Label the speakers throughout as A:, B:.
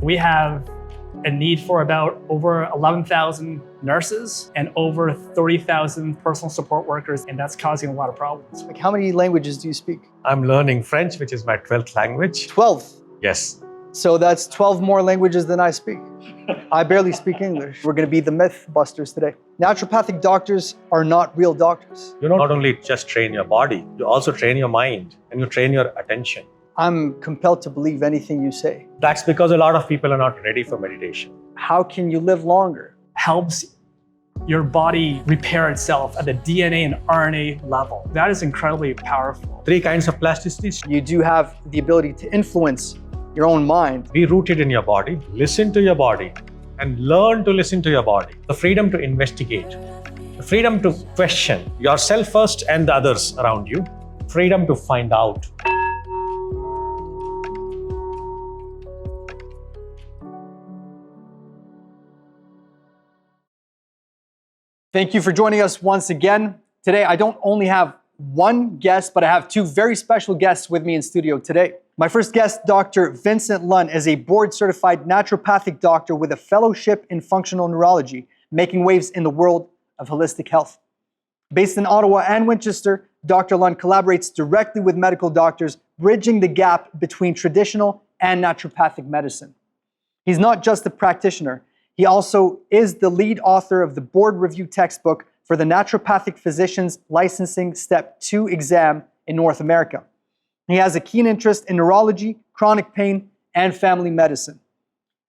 A: We have a need for about over 11,000 nurses and over 30,000 personal support workers, and that's causing a lot of problems.
B: Like, how many languages do you speak?
C: I'm learning French, which is my 12th language.
B: 12?
C: Yes.
B: So that's 12 more languages than I speak. I barely speak English. We're going to be the myth busters today. Naturopathic doctors are not real doctors.
C: You not only just train your body, you also train your mind and you train your attention.
B: I'm compelled to believe anything you say.
C: That's because a lot of people are not ready for meditation.
B: How can you live longer?
A: Helps your body repair itself at the DNA and RNA level. That is incredibly powerful.
C: 3 kinds of plasticities.
B: You do have the ability to influence your own mind.
C: Be rooted in your body, listen to your body, and learn to listen to your body. The freedom to investigate, the freedom to question yourself first and the others around you, freedom to find out.
B: Thank you for joining us once again. Today, I don't only have one guest, but I have 2 very special guests with me in studio today. My first guest, Dr. Vincent Lun, is a board-certified naturopathic doctor with a fellowship in functional neurology, making waves in the world of holistic health. Based in Ottawa and Winchester, Dr. Lun collaborates directly with medical doctors, bridging the gap between traditional and naturopathic medicine. He's not just a practitioner, he also is the lead author of the board review textbook for the Naturopathic Physician's Licensing Step 2 exam in North America. He has a keen interest in neurology, chronic pain, and family medicine.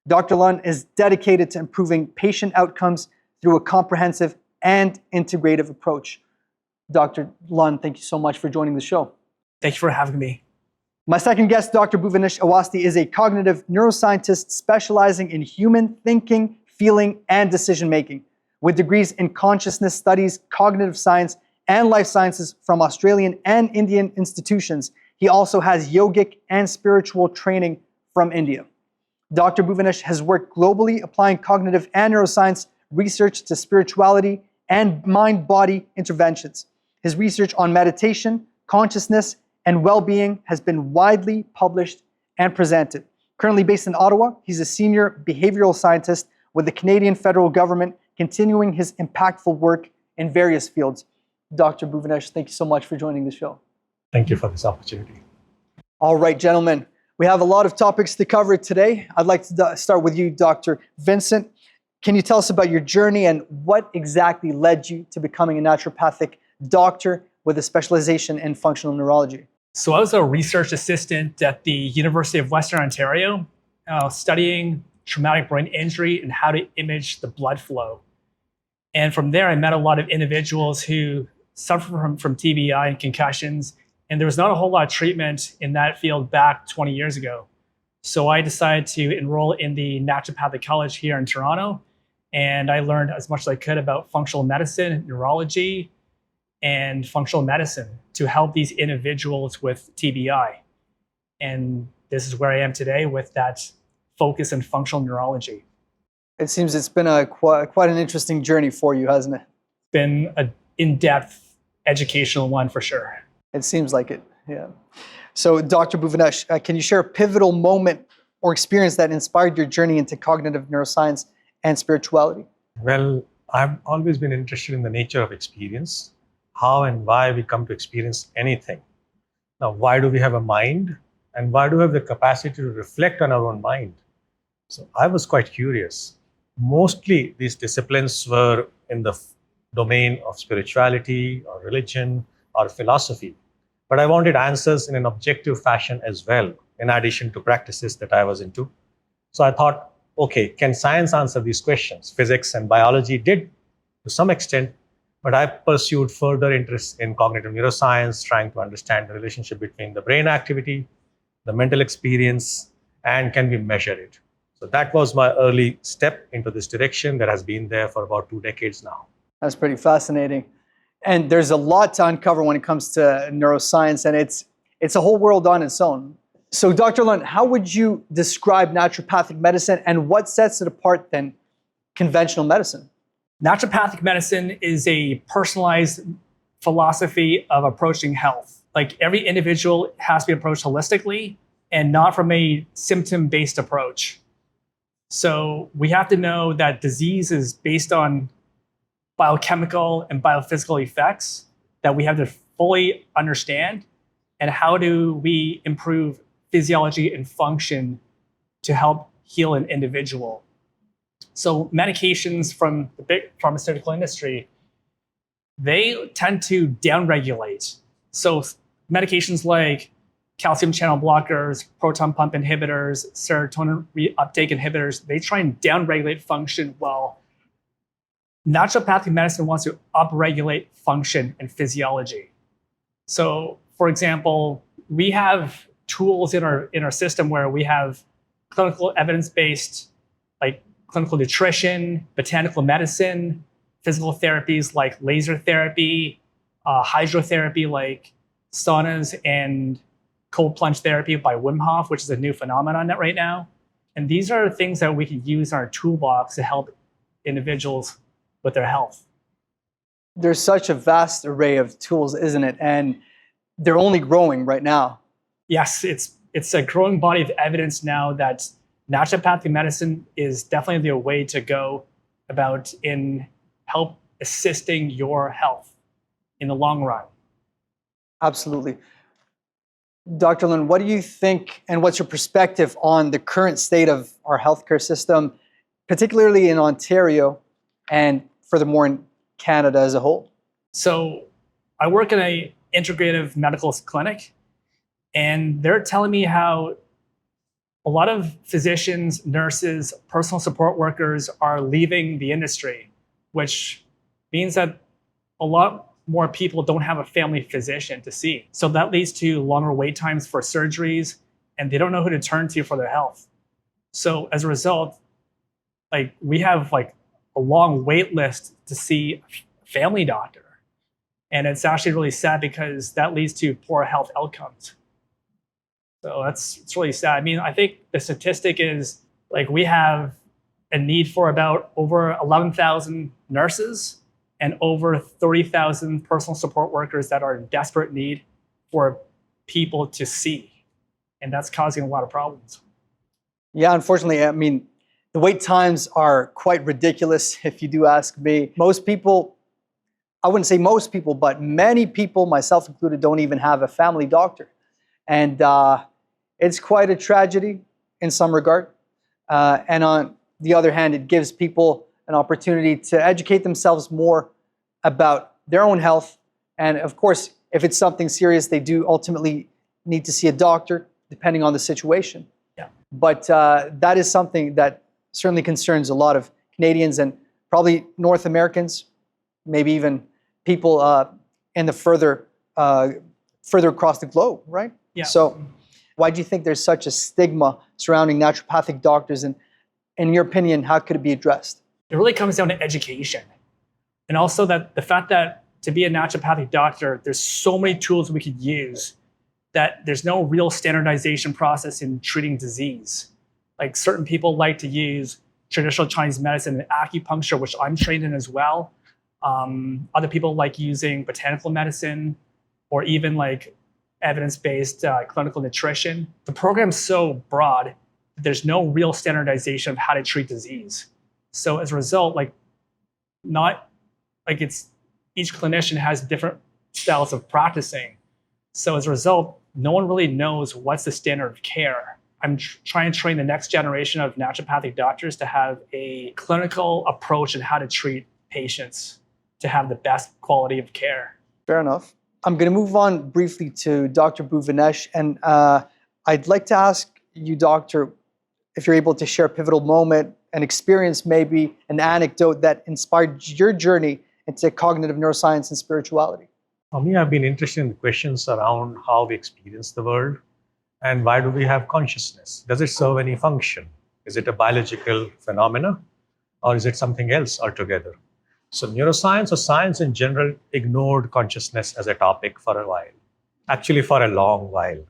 B: Dr. Lun is dedicated to improving patient outcomes through a comprehensive and integrative approach. Dr. Lun, thank you so much for joining the show.
A: Thank you for having me.
B: My second guest, Dr. Bhuvanesh Awasthi, is a cognitive neuroscientist specializing in human thinking, feeling, and decision-making. With degrees in consciousness studies, cognitive science, and life sciences from Australian and Indian institutions, he also has yogic and spiritual training from India. Dr. Bhuvanesh has worked globally applying cognitive and neuroscience research to spirituality and mind-body interventions. His research on meditation, consciousness, and well-being has been widely published and presented. Currently based in Ottawa, he's a senior behavioral scientist with the Canadian federal government, continuing his impactful work in various fields. Dr. Bhuvanesh, thank you so much for joining the show.
C: Thank you for this opportunity.
B: All right, gentlemen, we have a lot of topics to cover today. I'd like to start with you, Dr. Vincent. Can you tell us about your journey and what exactly led you to becoming a naturopathic doctor with a specialization in functional neurology?
A: So I was a research assistant at the University of Western Ontario, studying traumatic brain injury and how to image the blood flow. And from there, I met a lot of individuals who suffer from TBI and concussions, and there was not a whole lot of treatment in that field back 20 years ago. So I decided to enroll in the Naturopathic College here in Toronto, and I learned as much as I could about functional medicine, neurology, and functional medicine to help these individuals with TBI. And this is where I am today with that focus in functional neurology.
B: It seems it's been quite an interesting journey for you, hasn't it?
A: It's been an in-depth educational one for sure.
B: It seems like it, yeah. So Dr. Bhuvanesh, can you share a pivotal moment or experience that inspired your journey into cognitive neuroscience and spirituality?
C: Well, I've always been interested in the nature of experience, how and why we come to experience anything. Now, why do we have a mind? And why do we have the capacity to reflect on our own mind? So I was quite curious. Mostly these disciplines were in the domain of spirituality or religion or philosophy. But I wanted answers in an objective fashion as well, in addition to practices that I was into. So I thought, okay, can science answer these questions? Physics and biology did to some extent, but I pursued further interest in cognitive neuroscience, trying to understand the relationship between the brain activity, the mental experience, and can we measure it? So that was my early step into this direction that has been there for about 2 decades now.
B: That's pretty fascinating. And there's a lot to uncover when it comes to neuroscience, and it's a whole world on its own. So Dr. Lun, how would you describe naturopathic medicine and what sets it apart than conventional medicine?
A: Naturopathic medicine is a personalized philosophy of approaching health. Like every individual has to be approached holistically and not from a symptom-based approach. So we have to know that disease is based on biochemical and biophysical effects that we have to fully understand. And how do we improve physiology and function to help heal an individual? So medications from the big pharmaceutical industry, they tend to downregulate. So medications like calcium channel blockers, proton pump inhibitors, serotonin reuptake inhibitors, they try and downregulate function, while naturopathic medicine wants to upregulate function and physiology. So, for example, we have tools in our system where we have clinical evidence-based, like clinical nutrition, botanical medicine, physical therapies like laser therapy, hydrotherapy like saunas, and cold plunge therapy by Wim Hof, which is a new phenomenon right now. And these are things that we can use in our toolbox to help individuals with their health.
B: There's such a vast array of tools, isn't it? And they're only growing right now.
A: Yes, it's a growing body of evidence now that naturopathic medicine is definitely the way to go about in help assisting your health in the long run.
B: Absolutely. Dr. Lun, what do you think, and what's your perspective on the current state of our healthcare system, particularly in Ontario and furthermore in Canada as a whole?
A: So I work in an integrative medical clinic, and they're telling me how a lot of physicians, nurses, personal support workers are leaving the industry, which means that a lot more people don't have a family physician to see. So that leads to longer wait times for surgeries, and they don't know who to turn to for their health. So as a result, like we have like a long wait list to see a family doctor. And it's actually really sad because that leads to poor health outcomes. So it's really sad. I mean, I think the statistic is like we have a need for about over 11,000 nurses and over 30,000 personal support workers that are in desperate need for people to see. And that's causing a lot of problems.
B: Yeah, unfortunately, I mean, the wait times are quite ridiculous, if you do ask me. Most people, I wouldn't say most people, but many people, myself included, don't even have a family doctor. And it's quite a tragedy in some regard. And on the other hand, it gives people an opportunity to educate themselves more about their own health. And of course, if it's something serious, they do ultimately need to see a doctor, depending on the situation.
A: Yeah.
B: But that is something that certainly concerns a lot of Canadians and probably North Americans, maybe even people in the further across the globe, right?
A: Yeah.
B: So why do you think there's such a stigma surrounding naturopathic doctors? And in your opinion, how could it be addressed?
A: It really comes down to education. And also that the fact that to be a naturopathic doctor, there's so many tools we could use that there's no real standardization process in treating disease. Like certain people like to use traditional Chinese medicine and acupuncture, which I'm trained in as well. Other people like using botanical medicine or even like evidence-based clinical nutrition. The program's so broad that there's no real standardization of how to treat disease. So as a result, each clinician has different styles of practicing. So as a result, no one really knows what's the standard of care. I'm trying to train the next generation of naturopathic doctors to have a clinical approach in how to treat patients to have the best quality of care.
B: Fair enough. I'm going to move on briefly to Dr. Bhuvanesh, and I'd like to ask you, Doctor, if you're able to share a pivotal moment, an experience, maybe an anecdote that inspired your journey into cognitive neuroscience and spirituality.
C: For me, I've been interested in questions around how we experience the world and why do we have consciousness? Does it serve any function? Is it a biological phenomena or is it something else altogether? So neuroscience or science in general ignored consciousness as a topic for a while, actually for a long while.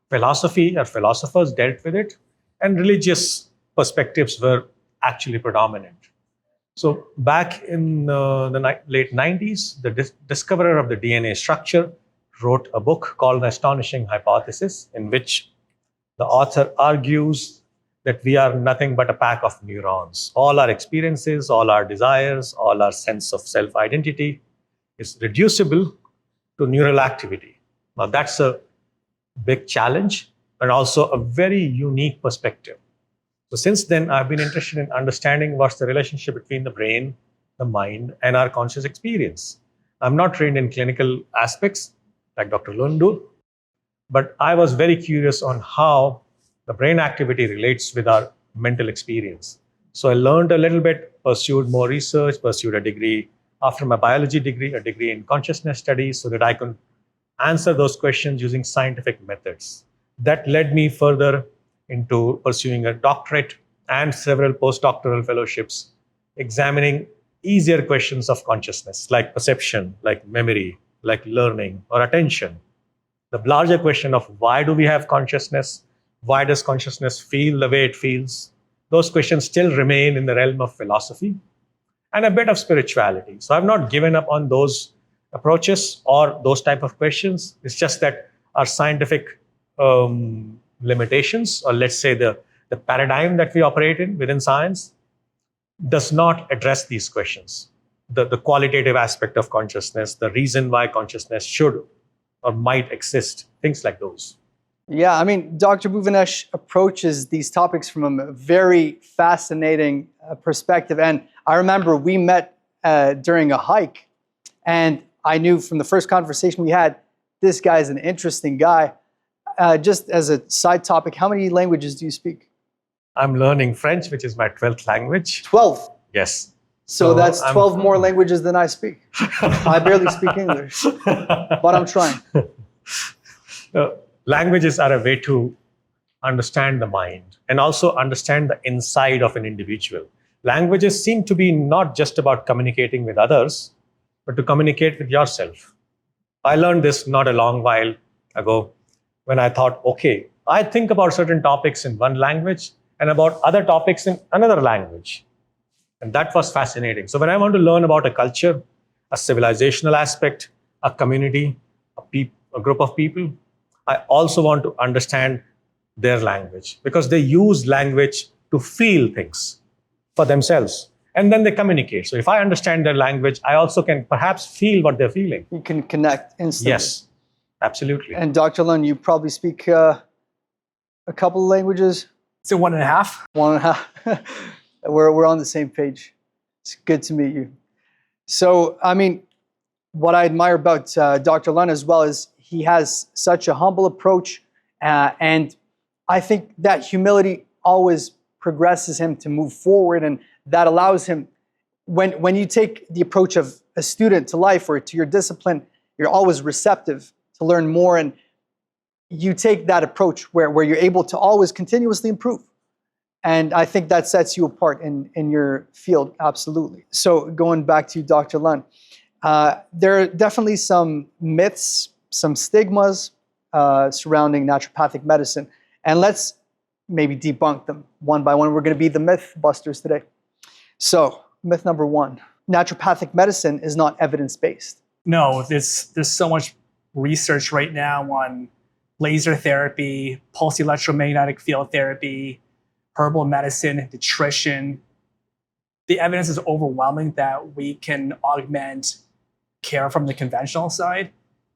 C: Philosophy or philosophers dealt with it, and religious perspectives were actually predominant. So back in the late 90s, the discoverer of the DNA structure wrote a book called The Astonishing Hypothesis, in which the author argues that we are nothing but a pack of neurons. All our experiences, all our desires, all our sense of self-identity is reducible to neural activity. Now, that's a big challenge and also a very unique perspective. So since then, I've been interested in understanding what's the relationship between the brain, the mind, and our conscious experience. I'm not trained in clinical aspects like Dr. Lun do, but I was very curious on how the brain activity relates with our mental experience. So I learned a little bit, pursued more research, pursued a degree after my biology degree, a degree in consciousness studies, so that I could answer those questions using scientific methods. That led me further into pursuing a doctorate and several postdoctoral fellowships, examining easier questions of consciousness, like perception, like memory, like learning or attention. The larger question of why do we have consciousness? Why does consciousness feel the way it feels? Those questions still remain in the realm of philosophy and a bit of spirituality. So I've not given up on those approaches or those type of questions. It's just that our scientific limitations, or let's say the paradigm that we operate in within science, does not address these questions. The qualitative aspect of consciousness, the reason why consciousness should or might exist, things like those.
B: Yeah, I mean, Dr. Bhuvanesh approaches these topics from a very fascinating perspective. And I remember we met during a hike, and I knew from the first conversation we had, this guy's an interesting guy. Just as a side topic, how many languages do you speak?
C: I'm learning French, which is my 12th language.
B: 12?
C: Yes.
B: So that's 12 more languages than I speak. I barely speak English, but I'm trying.
C: Languages are a way to understand the mind and also understand the inside of an individual. Languages seem to be not just about communicating with others, but to communicate with yourself. I learned this not a long while ago when I thought, okay, I think about certain topics in one language and about other topics in another language. And that was fascinating. So when I want to learn about a culture, a civilizational aspect, a community, a group of people, I also want to understand their language, because they use language to feel things for themselves. And then they communicate. So if I understand their language, I also can perhaps feel what they're feeling.
B: You can connect instantly.
C: Yes, absolutely.
B: And Dr. Lun, you probably speak a couple of languages?
A: So 1.5.
B: 1.5. We're on the same page. It's good to meet you. So, I mean, what I admire about Dr. Lun as well is he has such a humble approach, and I think that humility always progresses him to move forward, and that allows him, when you take the approach of a student to life or to your discipline, you're always receptive to learn more, and you take that approach where you're able to always continuously improve. And I think that sets you apart in your field, absolutely. So going back to you, Dr. Lun, there are definitely some myths, some stigmas surrounding naturopathic medicine. And let's maybe debunk them one by one. We're going to be the myth busters today. So myth number 1, naturopathic medicine is not evidence-based.
A: No, there's so much research right now on laser therapy, pulse electromagnetic field therapy, herbal medicine, nutrition. The evidence is overwhelming that we can augment care from the conventional side,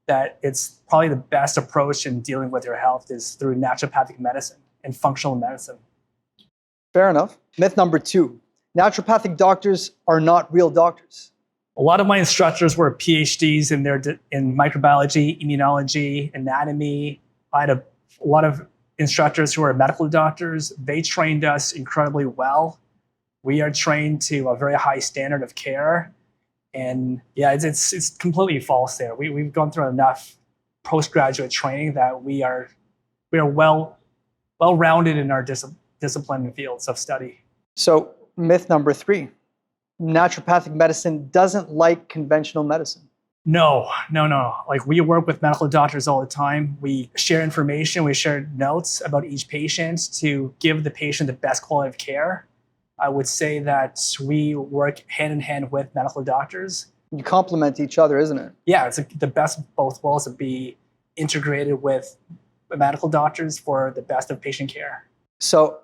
A: that it's probably the best approach in dealing with your health is through naturopathic medicine and functional medicine.
B: Fair enough. Myth number 2, naturopathic doctors are not real doctors.
A: A lot of my instructors were PhDs in microbiology, immunology, anatomy. I had a lot of instructors who are medical doctors. They trained us incredibly well. We are trained to a very high standard of care. And yeah, it's completely false there. We've gone through enough postgraduate training that we are well-rounded in our discipline and fields of study.
B: So myth number 3, naturopathic medicine doesn't like conventional medicine.
A: No. Like, we work with medical doctors all the time. We share information, we share notes about each patient to give the patient the best quality of care. I would say that we work hand in hand with medical doctors.
B: You complement each other, isn't it?
A: Yeah, it's the best of both worlds to be integrated with medical doctors for the best of patient care.
B: So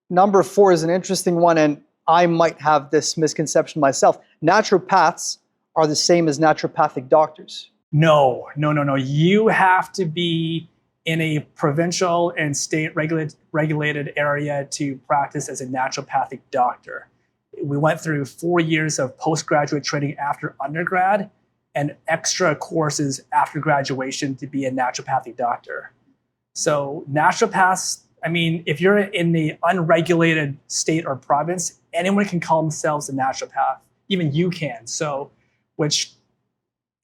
B: Number 4 is an interesting one, and I might have this misconception myself. Naturopaths are the same as naturopathic doctors.
A: No. You have to be in a provincial and state regulated area to practice as a naturopathic doctor. We went through 4 years of postgraduate training after undergrad and extra courses after graduation to be a naturopathic doctor. So naturopaths, I mean, if you're in the unregulated state or province, anyone can call themselves a naturopath. Even you can. So, which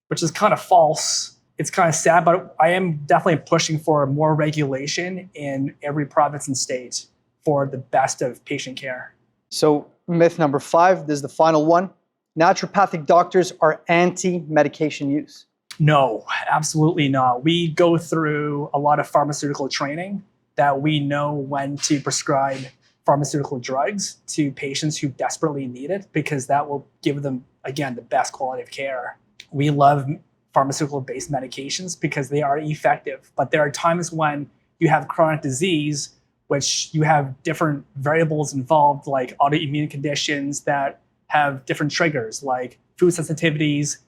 A: is kind of false. It's kind of sad, but I am definitely pushing for more regulation in every province and state for the best of patient care.
B: So myth number 5, this is the final one. Naturopathic doctors are anti-medication use.
A: No, absolutely not. We go through a lot of pharmaceutical training that we know when to prescribe pharmaceutical drugs to patients who desperately need it, because that will give them, again, the best quality of care. We love pharmaceutical-based medications because they are effective, but there are times when you have chronic disease, which you have different variables involved, like autoimmune conditions that have different triggers, like food sensitivities,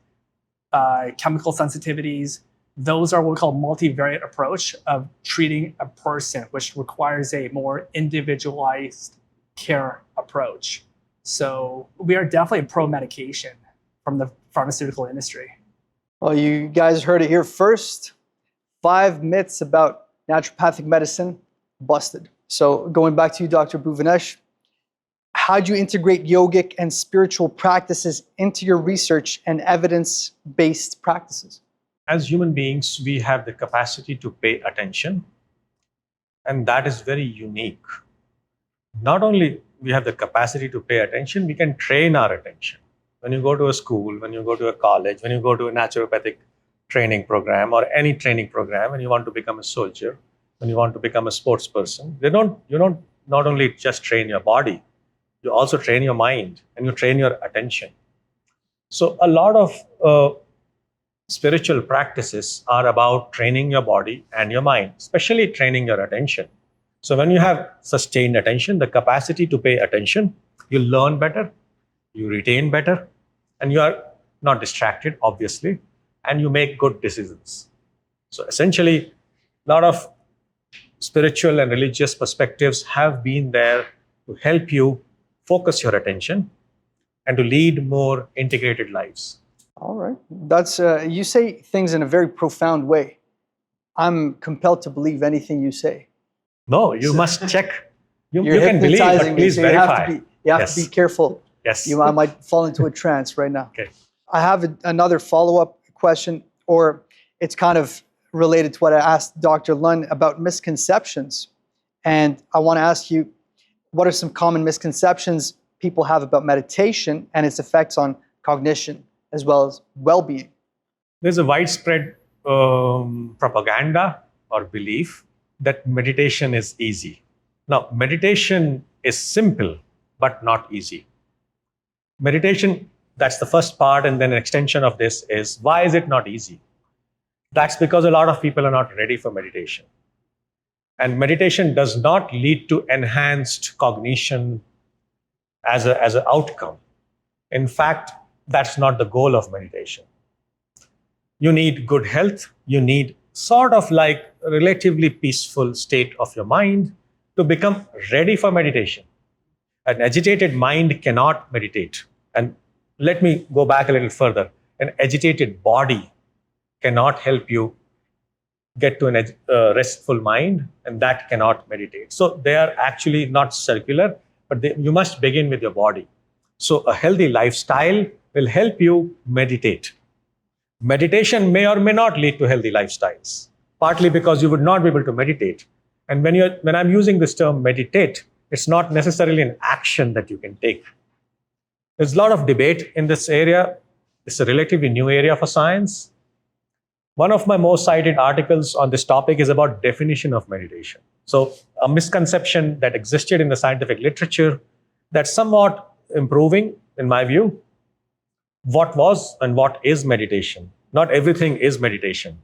A: chemical sensitivities. Those are what we call multivariate approach of treating a person, which requires a more individualized care approach. So we are definitely pro-medication from the pharmaceutical industry.
B: Well, you guys heard it here first. 5 myths about naturopathic medicine busted. So going back to you, Dr. Bhuvanesh, how do you integrate yogic and spiritual practices into your research and evidence-based practices?
C: As human beings, we have the capacity to pay attention, and that is very unique. Not only we have the capacity to pay attention, we can train our attention. When you go to a school, when you go to a college, when you go to a naturopathic training program or any training program, and you want to become a soldier, when you want to become a sports person, you don't not only just train your body, you also train your mind and you train your attention. So a lot of spiritual practices are about training your body and your mind, especially training your attention. So when you have sustained attention, the capacity to pay attention, you learn better, you retain better, and you are not distracted, obviously, and you make good decisions. So essentially, a lot of spiritual and religious perspectives have been there to help you focus your attention and to lead more integrated lives.
B: All right. That's you say things in a very profound way. I'm compelled to believe anything you say.
C: No, you must check. You
B: You're
C: can believe,
B: hypnotizing
C: but
B: me,
C: please
B: so
C: verify.
B: you have to be careful.
C: Yes.
B: I might fall into a trance right now.
C: Okay.
B: I have another follow-up question, or it's kind of related to what I asked Dr. Lun about misconceptions. And I want to ask you, what are some common misconceptions people have about meditation and its effects on cognition as well as well-being?
C: There's a widespread propaganda or belief that meditation is easy. Now, meditation is simple, but not easy. Meditation, that's the first part, and then an extension of this is, why is it not easy? That's because a lot of people are not ready for meditation. And meditation does not lead to enhanced cognition as an outcome. In fact, that's not the goal of meditation. You need good health. You need sort of like a relatively peaceful state of your mind to become ready for meditation. An agitated mind cannot meditate. And let me go back a little further. An agitated body cannot help you get to a restful mind, and that cannot meditate. So they are actually not circular, but you must begin with your body. So a healthy lifestyle will help you meditate. Meditation may or may not lead to healthy lifestyles, partly because you would not be able to meditate. And when I'm using this term meditate, it's not necessarily an action that you can take. There's a lot of debate in this area. It's a relatively new area for science. One of my most cited articles on this topic is about definition of meditation. So a misconception that existed in the scientific literature that's somewhat improving, in my view. What was and what is meditation? Not everything is meditation.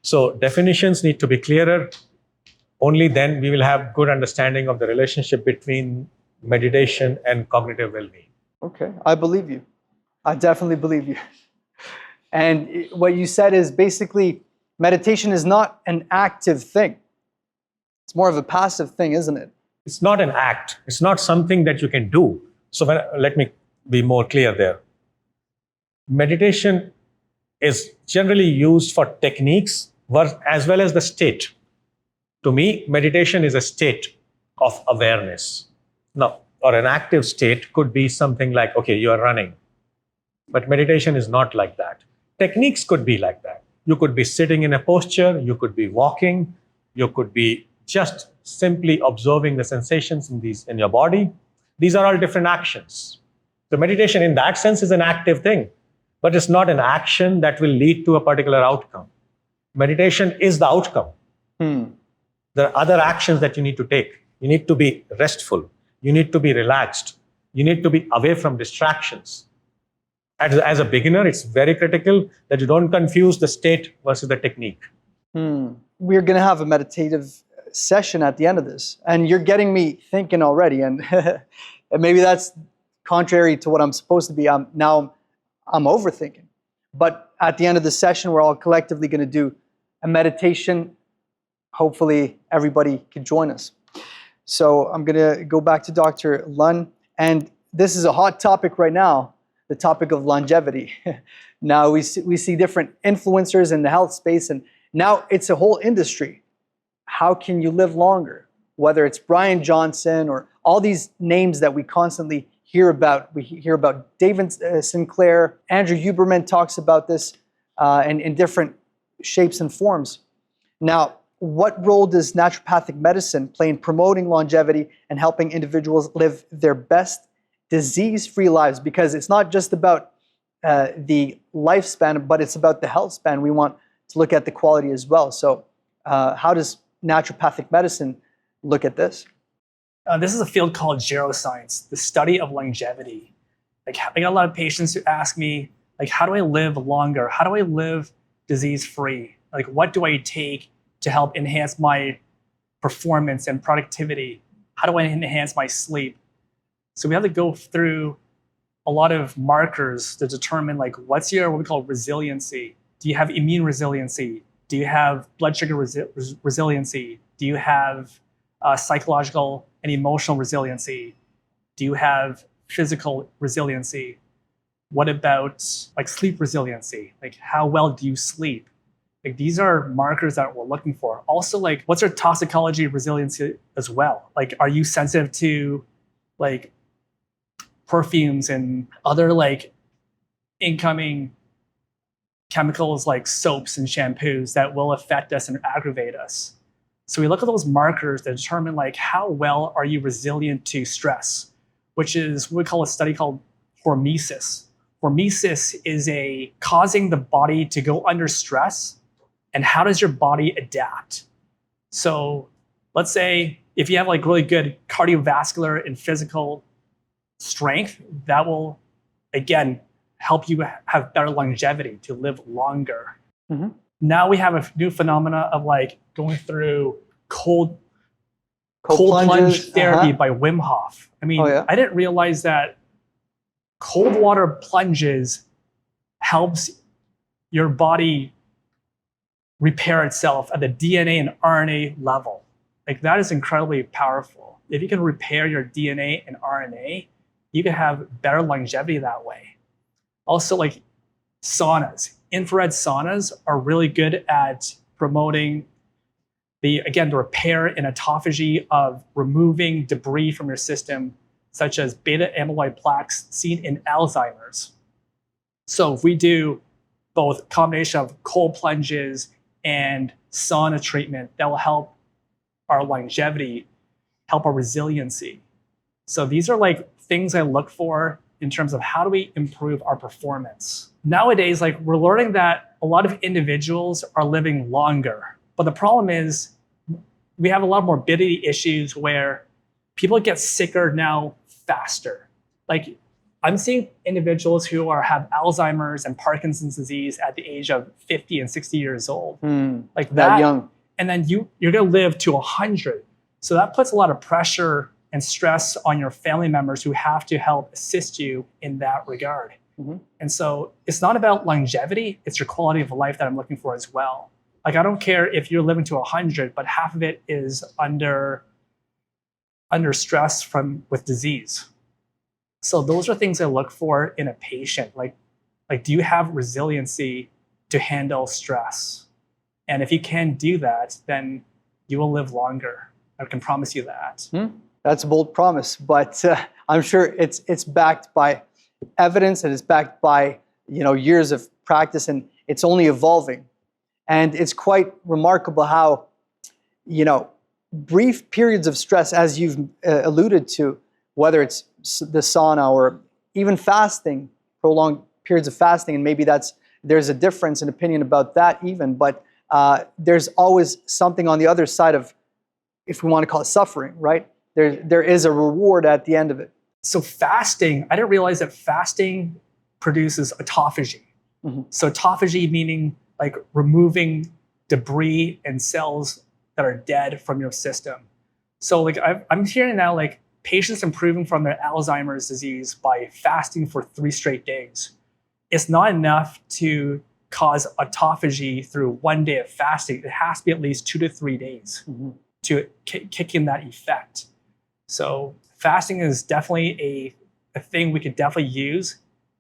C: So definitions need to be clearer. Only then we will have good understanding of the relationship between meditation and cognitive well-being.
B: Okay, I believe you. I definitely believe you. And what you said is basically meditation is not an active thing. It's more of a passive thing, isn't it?
C: It's not an act. It's not something that you can do. So let me be more clear there. Meditation is generally used for techniques as well as the state. To me, meditation is a state of awareness. Now, or an active state could be something like, okay, you are running. But meditation is not like that. Techniques could be like that. You could be sitting in a posture, you could be walking, you could be just simply observing the sensations in your body. These are all different actions. So meditation in that sense is an active thing, but it's not an action that will lead to a particular outcome. Meditation is the outcome. There are other actions that you need to take. You need to be restful. You need to be relaxed. You need to be away from distractions. As a beginner, it's very critical that you don't confuse the state versus the technique.
B: We're going to have a meditative session at the end of this, and you're getting me thinking already, and maybe that's contrary to what I'm supposed to be. Now I'm overthinking. But at the end of the session, we're all collectively going to do a meditation. Hopefully, everybody can join us. So I'm going to go back to Dr. Lun, and this is a hot topic right now, the topic of longevity. Now we see different influencers in the health space, and now it's a whole industry. How can you live longer? Whether it's Brian Johnson or all these names that we constantly hear about. We hear about David Sinclair, Andrew Huberman talks about this in different shapes and forms. Now, what role does naturopathic medicine play in promoting longevity and helping individuals live their best disease-free lives? Because it's not just about the lifespan, but it's about the health span. We want to look at the quality as well. So how does naturopathic medicine look at this?
A: This is a field called geroscience, the study of longevity. Like, I got a lot of patients who ask me, like, how do I live longer? How do I live disease-free? Like, what do I take to help enhance my performance and productivity? How do I enhance my sleep? So we have to go through a lot of markers to determine, like, what's your, what we call resiliency? Do you have immune resiliency? Do you have blood sugar resiliency? Do you have psychological and emotional resiliency? Do you have physical resiliency? What about like sleep resiliency? Like, how well do you sleep? Like, these are markers that we're looking for. Also, like, what's your toxicology resiliency as well? Like, are you sensitive to like perfumes and other like incoming chemicals like soaps and shampoos that will affect us and aggravate us? So we look at those markers to determine, like, how well are you resilient to stress, which is what we call a study called hormesis. Hormesis is causing the body to go under stress, and how does your body adapt? So let's say if you have like really good cardiovascular and physical strength, that will, again, help you have better longevity to live longer. Mm-hmm. Now we have a new phenomena of like going through cold plunge therapy by Wim Hof. I mean, I didn't realize that cold water plunges helps your body repair itself at the DNA and RNA level. Like, that is incredibly powerful. If you can repair your DNA and RNA, you can have better longevity that way. Also, like saunas, infrared saunas are really good at promoting the repair and autophagy of removing debris from your system, such as beta amyloid plaques seen in Alzheimer's. So if we do both combination of cold plunges and sauna treatment, that will help our longevity, help our resiliency. So these are like things I look for in terms of how do we improve our performance. Nowadays, like, we're learning that a lot of individuals are living longer, but the problem is we have a lot of morbidity issues where people get sicker now faster. Like, I'm seeing individuals who have Alzheimer's and Parkinson's disease at the age of 50 and 60 years old.
B: Like that young.
A: and then you're going to live to 100. So that puts a lot of pressure and stress on your family members who have to help assist you in that regard. And so it's not about longevity, it's your quality of life that I'm looking for as well. Like, I don't care if you're living to 100, but half of it is under stress with disease. So those are things I look for in a patient. Like, do you have resiliency to handle stress? And if you can do that, then you will live longer. I can promise you that.
B: That's a bold promise, but I'm sure it's backed by evidence, and it's backed by years of practice, and it's only evolving. And it's quite remarkable how brief periods of stress, as you've alluded to, whether it's the sauna or even fasting, prolonged periods of fasting, and maybe there's a difference in opinion about that even, but there's always something on the other side of, if we want to call it suffering, right? There is a reward at the end of it.
A: So fasting, I didn't realize that fasting produces autophagy. So autophagy meaning like removing debris and cells that are dead from your system. So like I'm hearing now, like, patients improving from their Alzheimer's disease by fasting for 3 straight days. It's not enough to cause autophagy through 1 day of fasting. It has to be at least 2 to 3 days to kick in that effect. So fasting is definitely a thing we could definitely use,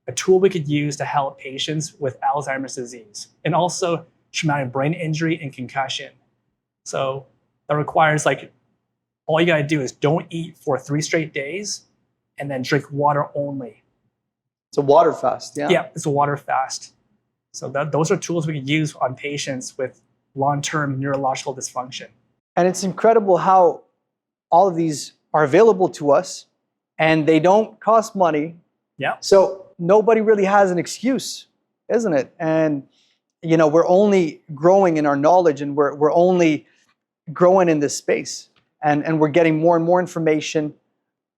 A: a tool we could use to help patients with Alzheimer's disease, and also traumatic brain injury and concussion. So that requires, like, all you gotta do is don't eat for 3 straight days and then drink water only.
B: It's a water fast, yeah?
A: Yeah, it's a water fast. So those are tools we can use on patients with long-term neurological dysfunction.
B: And it's incredible how all of these are available to us, and they don't cost money.
A: Yeah.
B: So nobody really has an excuse, isn't it? And we're only growing in our knowledge, and we're only growing in this space, and we're getting more and more information,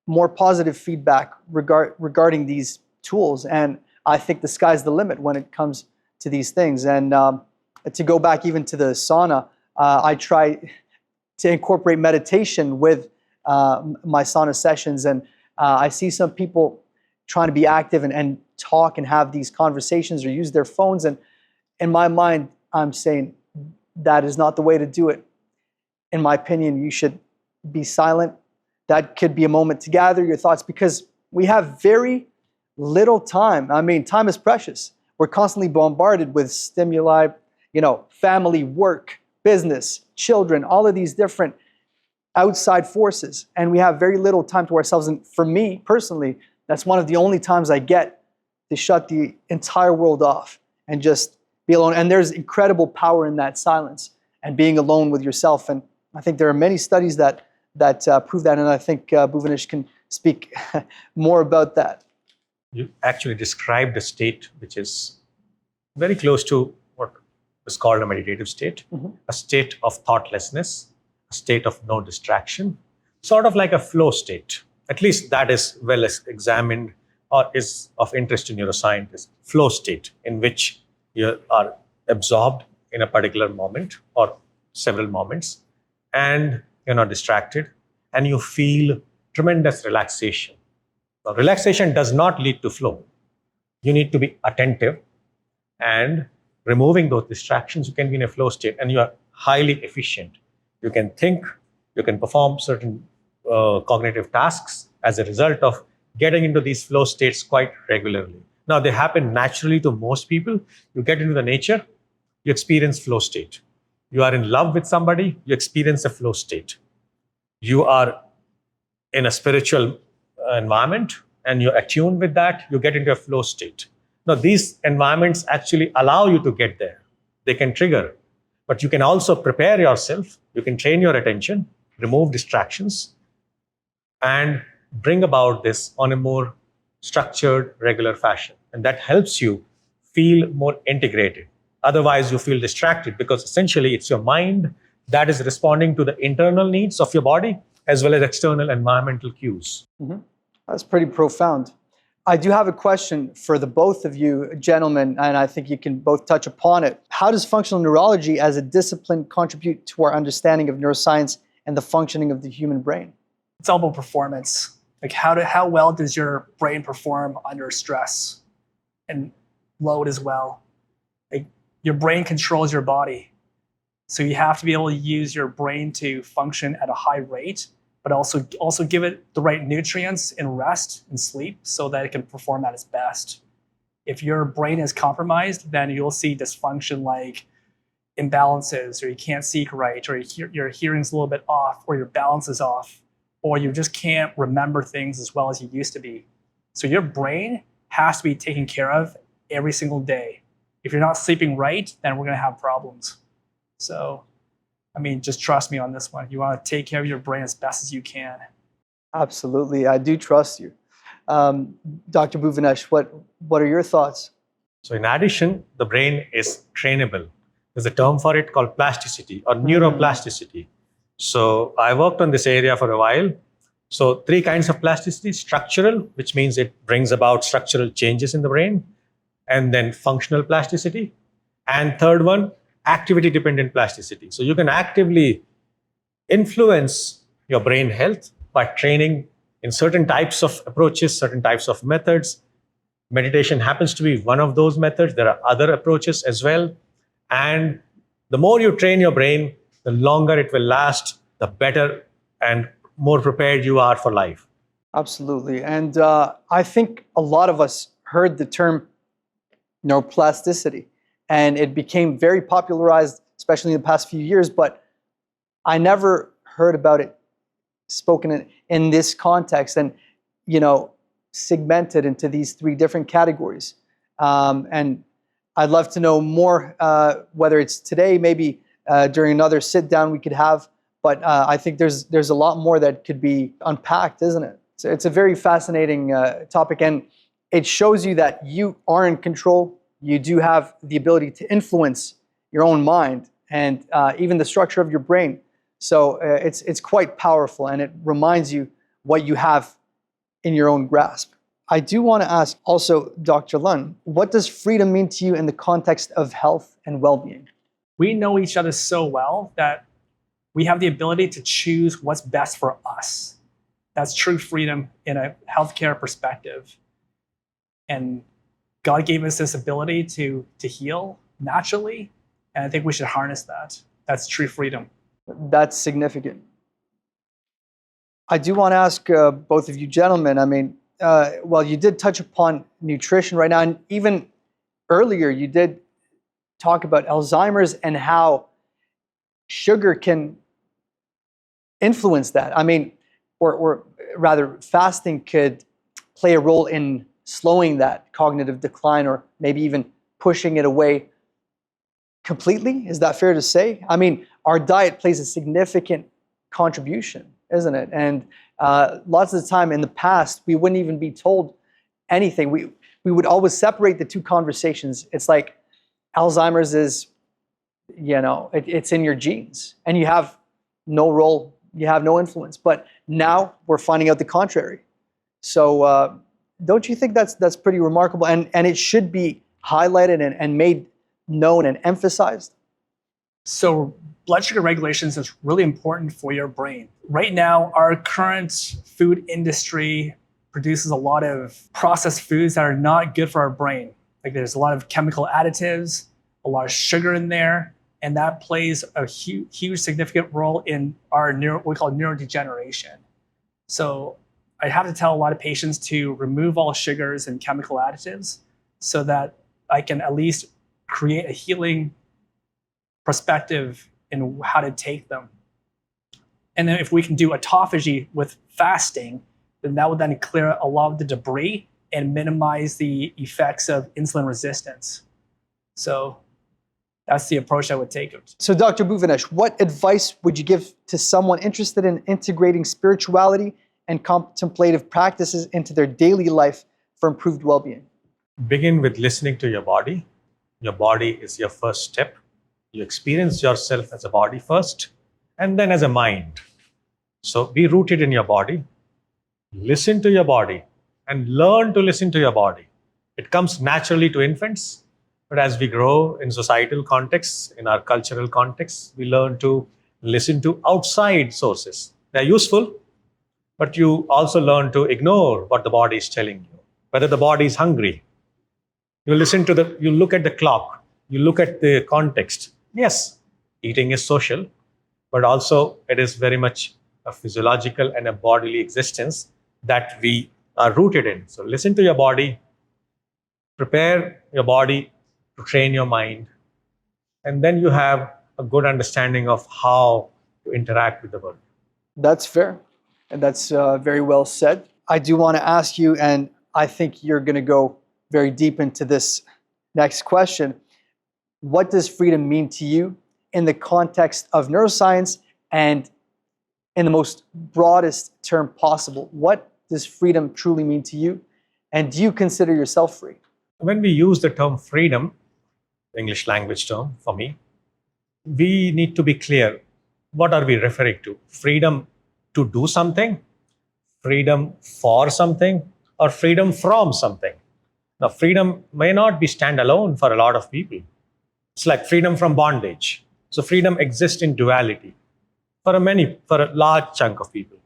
B: more positive feedback regarding these tools. And I think the sky's the limit when it comes to these things. And to go back even to the sauna, I try to incorporate meditation with my sauna sessions, and I see some people trying to be active and talk and have these conversations or use their phones, and in my mind I'm saying that is not the way to do it. In my opinion, you should be silent. That could be a moment to gather your thoughts, because we have very little time. I mean, time is precious. We're constantly bombarded with stimuli, family, work, business, children, all of these different outside forces, and we have very little time to ourselves. And for me personally, that's one of the only times I get to shut the entire world off and just be alone. And there's incredible power in that silence and being alone with yourself. And I think there are many studies that prove that, and I think Bhuvanesh can speak more about that.
C: You actually described a state which is very close to what is called a meditative state, a state of thoughtlessness, a state of no distraction, sort of like a flow state. At least that is well examined or is of interest to neuroscientists. Flow state in which you are absorbed in a particular moment or several moments, and you're not distracted, and you feel tremendous relaxation. Now, relaxation does not lead to flow. You need to be attentive, and removing those distractions, you can be in a flow state, and you are highly efficient. You can think, you can perform certain cognitive tasks as a result of getting into these flow states quite regularly. Now, they happen naturally to most people. You get into the nature, you experience flow state. You are in love with somebody, you experience a flow state. You are in a spiritual environment and you're attuned with that, you get into a flow state. Now, these environments actually allow you to get there. They can trigger, but you can also prepare yourself. You can train your attention, remove distractions, and bring about this on a more structured, regular fashion. And that helps you feel more integrated. Otherwise, you feel distracted because essentially it's your mind that is responding to the internal needs of your body as well as external environmental cues.
B: That's pretty profound. I do have a question for the both of you gentlemen, and I think you can both touch upon it. How does functional neurology as a discipline contribute to our understanding of neuroscience and the functioning of the human brain?
A: It's all about performance. Like how well does your brain perform under stress and load as well? Like your brain controls your body. So you have to be able to use your brain to function at a high rate, but also give it the right nutrients and rest and sleep so that it can perform at its best. If your brain is compromised, then you'll see dysfunction like imbalances, or you can't see right, or your hearing's a little bit off, or your balance is off, or you just can't remember things as well as you used to be. So your brain has to be taken care of every single day. If you're not sleeping right, then we're gonna have problems. So, I mean, just trust me on this one. You want to take care of your brain as best as you can.
B: Absolutely, I do trust you. Dr. Bhuvanesh, what are your thoughts?
C: So in addition, the brain is trainable. There's a term for it called plasticity or neuroplasticity. So I worked on this area for a while. So 3 kinds of plasticity: structural, which means it brings about structural changes in the brain, and then functional plasticity. And third one, activity-dependent plasticity. So you can actively influence your brain health by training in certain types of approaches, certain types of methods. Meditation happens to be one of those methods. There are other approaches as well. And the more you train your brain, the longer it will last, the better and more prepared you are for life.
B: Absolutely. And I think a lot of us heard the term neuroplasticity, and it became very popularized, especially in the past few years, but I never heard about it spoken in this context and, segmented into these 3 different categories. And I'd love to know more, whether it's today, maybe during another sit down we could have, but I think there's a lot more that could be unpacked, isn't it? So it's a very fascinating topic, and it shows you that you are in control. You do have the ability to influence your own mind and even the structure of your brain. So it's quite powerful, and it reminds you what you have in your own grasp. I do want to ask also, Dr. Lun, what does freedom mean to you in the context of health and well-being?
A: We know each other so well that we have the ability to choose what's best for us. That's true freedom in a healthcare perspective. And God gave us this ability to heal naturally, and I think we should harness that. That's true freedom.
B: That's significant. I do want to ask both of you gentlemen, I mean, well, you did touch upon nutrition right now, and even earlier you did talk about Alzheimer's and how sugar can influence that. I mean, or rather, fasting could play a role in slowing that cognitive decline, or maybe even pushing it away completely. Is that fair to say? I mean, our diet plays a significant contribution, isn't it? And lots of the time in the past, we wouldn't even be told anything. We would always separate the 2 conversations. It's like Alzheimer's is, it's in your genes, and you have no role, you have no influence. But now we're finding out the contrary. So don't you think that's pretty remarkable? And it should be highlighted and made known and emphasized?
A: So blood sugar regulations is really important for your brain. Right now, our current food industry produces a lot of processed foods that are not good for our brain. Like there's a lot of chemical additives, a lot of sugar in there, and that plays a huge significant role in our what we call neurodegeneration. So I have to tell a lot of patients to remove all sugars and chemical additives so that I can at least create a healing perspective in how to take them. And then if we can do autophagy with fasting, then that would then clear a lot of the debris and minimize the effects of insulin resistance. So that's the approach I would take.
B: So Dr. Bhuvanesh, what advice would you give to someone interested in integrating spirituality and contemplative practices into their daily life for improved well-being?
C: Begin with listening to your body. Your body is your first step. You experience yourself as a body first, and then as a mind. So be rooted in your body. Listen to your body. and learn to listen to your body. It comes naturally to infants, but as we grow in societal contexts, in our cultural contexts, we learn to listen to outside sources. They're useful, but you also learn to ignore what the body is telling you. Whether the body is hungry, you look at the clock, you look at the context. Yes, eating is social, but also it is very much a physiological and a bodily existence that we are rooted in. So listen to your body, prepare your body to train your mind, and then you have a good understanding of how to interact with the world.
B: That's fair. And that's very well said. I do want to ask you, and I think you're going to go very deep into this next question. What does freedom mean to you in the context of neuroscience and in the most broadest term possible? What does freedom truly mean to you? And do you consider yourself free?
C: When we use the term freedom, English language term for me, we need to be clear. What are we referring to? Freedom to do something, freedom for something, or freedom from something? Now, freedom may not be standalone for a lot of people. It's like freedom from bondage. So freedom exists in duality for a large chunk of people.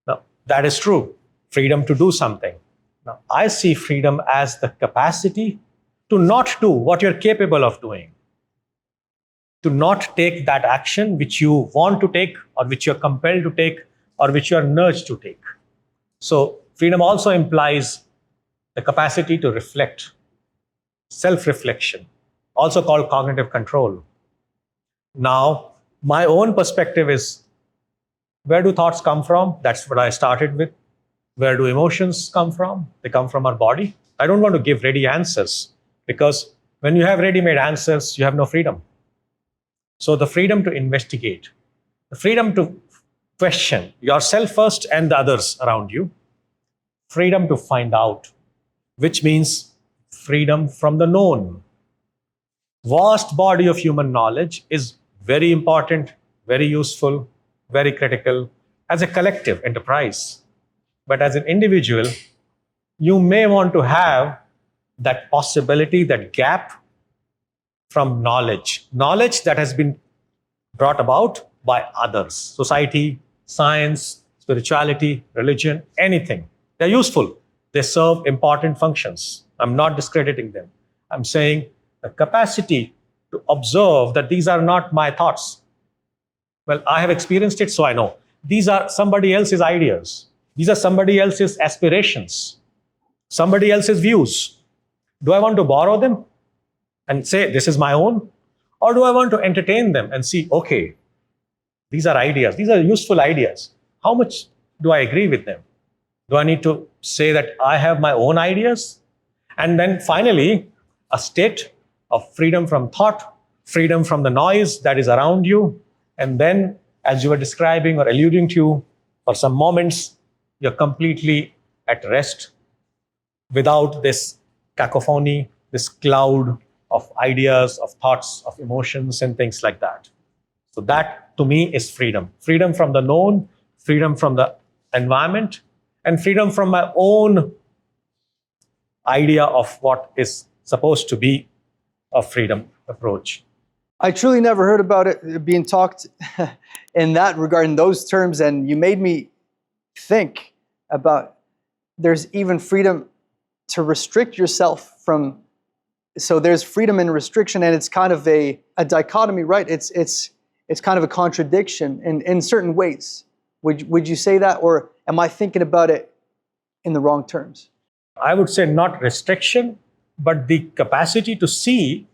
C: Now, that is true. Freedom to do something. Now, I see freedom as the capacity to not do what you're capable of doing, to not take that action which you want to take, or which you're compelled to take, or which you're nudged to take. So freedom also implies the capacity to reflect, self-reflection, also called cognitive control. Now, my own perspective is, where do thoughts come from? That's what I started with. Where do emotions come from? They come from our body. I don't want to give ready answers, because when you have ready-made answers, you have no freedom. So the freedom to investigate, the freedom to question yourself first and the others around you, freedom to find out, which means freedom from the known. Vast body of human knowledge is very important, very useful, very critical as a collective enterprise. But as an individual, you may want to have that possibility, that gap from knowledge that has been brought about by others, society, science, spirituality, religion, anything. They're useful. They serve important functions. I'm not discrediting them. I'm saying the capacity to observe that these are not my thoughts. Well, I have experienced it, so I know. These are somebody else's ideas. These are somebody else's aspirations, somebody else's views. Do I want to borrow them and say, this is my own? Or do I want to entertain them and see, okay, these are ideas, these are useful ideas. How much do I agree with them? Do I need to say that I have my own ideas? And then finally, a state of freedom from thought, freedom from the noise that is around you. And then, as you were describing or alluding to, for some moments, you're completely at rest without this cacophony, this cloud of ideas, of thoughts, of emotions, and things like that. So that, to me, is freedom. Freedom from the known, freedom from the environment, and freedom from my own idea of what is supposed to be a freedom approach.
B: I truly never heard about it being talked in that regard, in those terms, and you made me think about there's even freedom to restrict yourself from. So there's freedom and restriction, and it's kind of a dichotomy, right? It's kind of a contradiction in certain ways. Would you say that, or am I thinking about it in the wrong terms?
C: I would say not restriction, but the capacity to see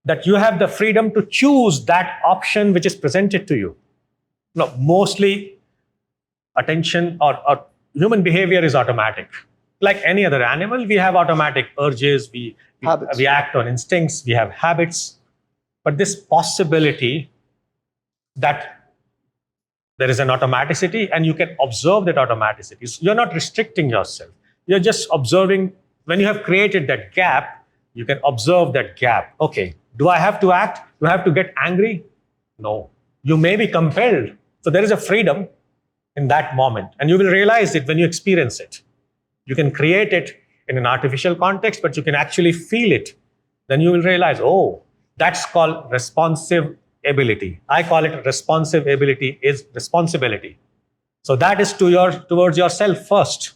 C: that you have the freedom to choose that option which is presented to you. No, mostly attention or human behavior is automatic. Like any other animal, we have automatic urges, we act on instincts, we have habits. But this possibility that there is an automaticity and you can observe that automaticity. So you're not restricting yourself. You're just observing. When you have created that gap, you can observe that gap. Okay, do I have to act? Do I have to get angry? No. You may be compelled. So there is a freedom in that moment. And you will realize it when you experience it. You can create it in an artificial context, but you can actually feel it. Then you will realize, oh, that's called responsive ability. I call it responsive ability is responsibility. So that is towards yourself first.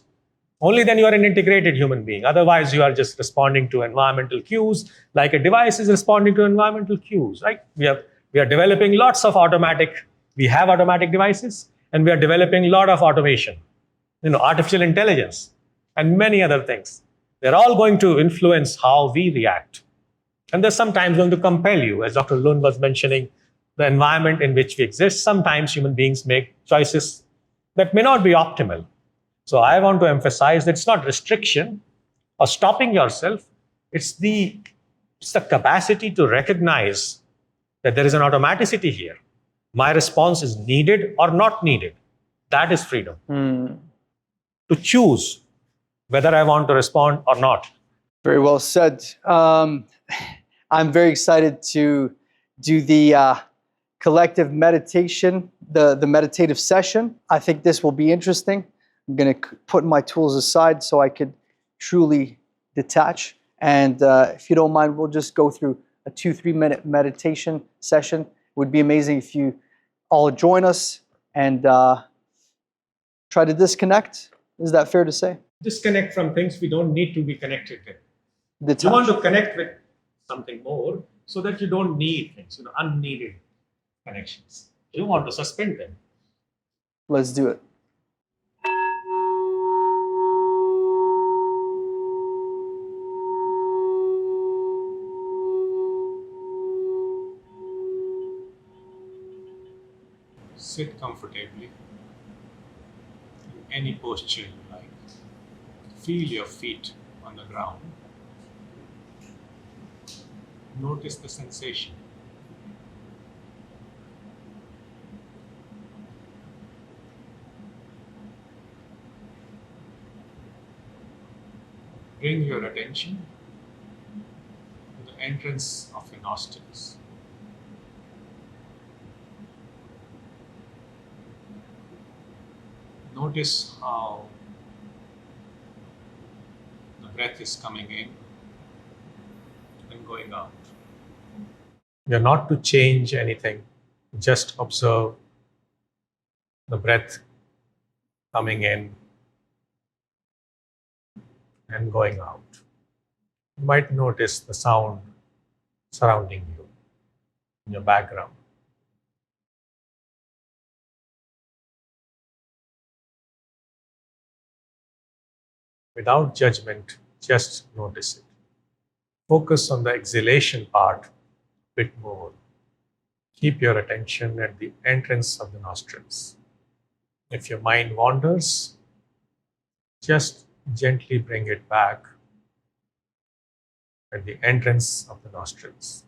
C: Only then you are an integrated human being. Otherwise, you are just responding to environmental cues, like a device is responding to environmental cues, right? We are developing lots of we have automatic devices, and we are developing a lot of automation, artificial intelligence, and many other things. They're all going to influence how we react. And they're sometimes going to compel you, as Dr. Lun was mentioning, the environment in which we exist. Sometimes human beings make choices that may not be optimal. So I want to emphasize that it's not restriction or stopping yourself. It's the capacity to recognize that there is an automaticity here. My response is needed or not needed. That is freedom. To choose whether I want to respond or not.
B: Very well said. I'm very excited to do the collective meditation, the meditative session. I think this will be interesting. I'm going to put my tools aside so I could truly detach. And if you don't mind, we'll just go through a 2-3 minute meditation session. It would be amazing if you all join us and try to disconnect. Is that fair to say?
C: Disconnect from things we don't need to be connected with.
B: Detach.
C: You want to connect with something more so that you don't need things, unneeded connections. You want to suspend them.
B: Let's do it.
C: Sit comfortably in any posture you like. Feel your feet on the ground. Notice the sensation. Bring your attention to the entrance of your nostrils. Notice how the breath is coming in and going out. You're not to change anything, just observe the breath coming in and going out. You might notice the sound surrounding you in your background. Without judgment, just notice it. Focus on the exhalation part a bit more. Keep your attention at the entrance of the nostrils. If your mind wanders, just gently bring it back at the entrance of the nostrils.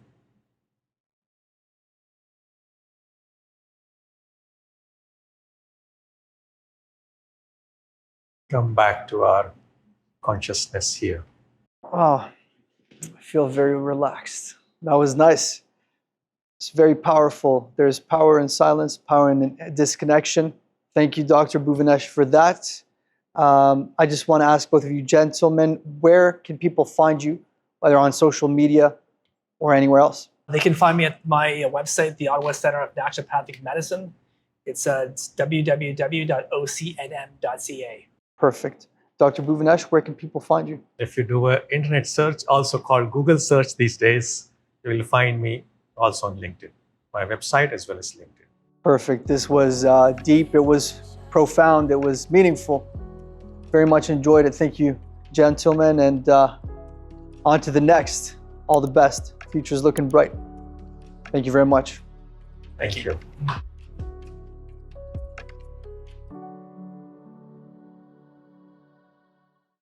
C: Come back to our consciousness here.
B: Oh, I feel very relaxed. That was nice. It's very powerful. There's power in silence, power in disconnection. Thank you, Dr. Bhuvanesh, for that. I just want to ask both of you gentlemen, where can people find you, whether on social media or anywhere else?
A: They can find me at my website, the Ottawa Center of Naturopathic Medicine. It's www.ocnm.ca.
B: Perfect. Dr. Bhuvanesh, where can people find you?
C: If you do an internet search, also called Google search these days, you will find me also on LinkedIn, my website as well as LinkedIn.
B: Perfect. This was deep. It was profound. It was meaningful. Very much enjoyed it. Thank you, gentlemen. And on to the next. All the best. Future's looking bright. Thank you very much.
C: Thank you.